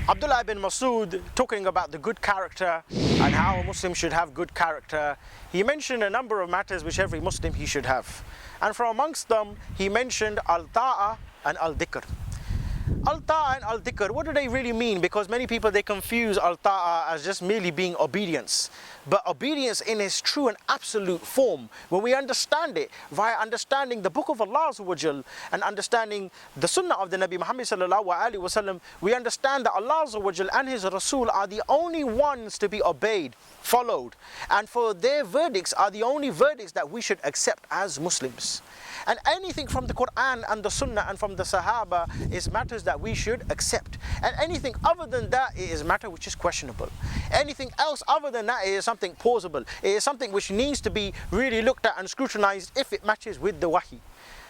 Abdullah ibn Masud, talking about the good character and how a Muslim should have good character, he mentioned a number of matters which every Muslim he should have. And from amongst them, he mentioned al-ta'a and al-dhikr. Al-ta'a and al-dhikr, what do they really mean? Because many people, they confuse al-ta'a as just merely being obedience. But obedience in its true and absolute form, when we understand it via understanding the book of Allah and understanding the sunnah of the Nabi Muhammad sallallahu alaihi wasallam, we understand that Allah and His Rasul are the only ones to be obeyed, followed. And for their verdicts are the only verdicts that we should accept as Muslims. And anything from the Quran and the Sunnah and from the Sahaba is matters that we should accept. And anything other than that, it is matter which is questionable. Anything else other than that, it is something plausible. It is something which needs to be really looked at and scrutinized if it matches with the wahi.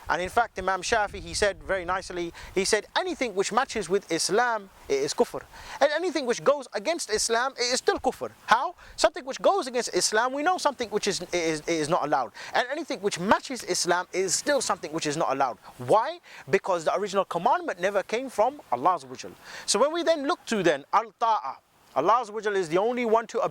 And in fact, Imam Shafi, he said very nicely, he said, anything which matches with Islam, it is kufr. And anything which goes against Islam, it is still kufr. How? Something which goes against Islam, we know something which is not allowed. And anything which matches Islam is still something which is not allowed. Why? Because the original commandment never came from Allah. So when we then look to then, al-ta'a, Allah is the only one to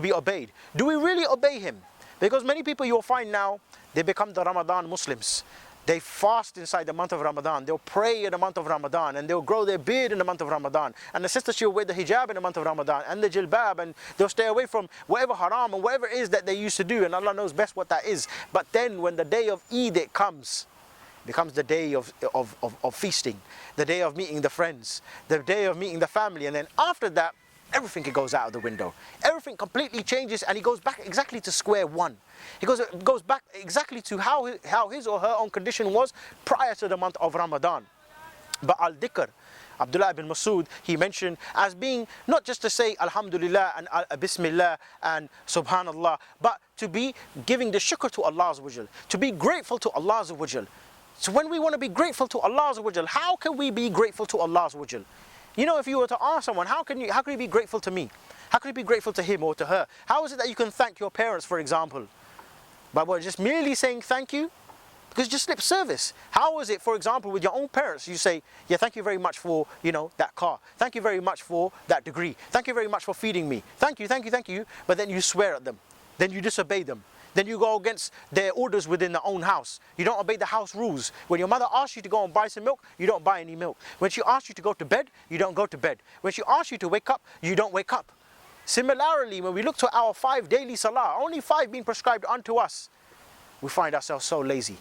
be obeyed. Do we really obey Him? Because many people you'll find now, they become the Ramadan Muslims. They fast inside the month of Ramadan. They'll pray in the month of Ramadan, and they'll grow their beard in the month of Ramadan. And the sister, she'll wear the hijab in the month of Ramadan and the jilbab, and they'll stay away from whatever haram and whatever it is that they used to do, and Allah knows best what that is. But then when the day of Eid it comes, it becomes the day of feasting, the day of meeting the friends, the day of meeting the family, and then after that, everything goes out of the window. Everything completely changes, and he goes back exactly to square one. He goes back exactly to how his or her own condition was prior to the month of Ramadan. But al-dhikr, Abdullah ibn Masud, he mentioned as being not just to say Alhamdulillah and Bismillah and Subhanallah, but to be giving the shukr to Allah, to be grateful to Allah. So when we want to be grateful to Allah, how can we be grateful to Allah? You know, if you were to ask someone, how can you be grateful to me? How can you be grateful to him or to her? How is it that you can thank your parents, for example? By what, just merely saying thank you? Because just lip service. How is it, for example, with your own parents? You say, yeah, thank you very much for, that car. Thank you very much for that degree. Thank you very much for feeding me. Thank you, thank you, thank you. But then you swear at them. Then you disobey them. Then you go against their orders within their own house. You don't obey the house rules. When your mother asks you to go and buy some milk, you don't buy any milk. When she asks you to go to bed, you don't go to bed. When she asks you to wake up, you don't wake up. Similarly, when we look to our 5 daily salah, only 5 being prescribed unto us, we find ourselves so lazy.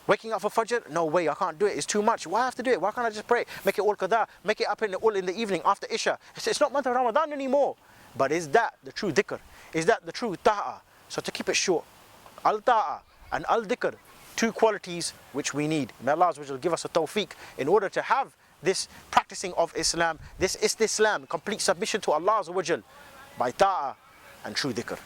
Waking up for Fajr? No way, I can't do it. It's too much. Why I have to do it? Why can't I just pray? Make it all qada. Make it up in the evening after Isha. It's not month of Ramadan anymore. But is that the true dhikr? Is that the true ta'a? So to keep it short, al-ta'a and al-dhikr, 2 qualities which we need. May Allah give us a tawfiq in order to have this practicing of Islam, this istislam, complete submission to Allah by ta'a and true dhikr.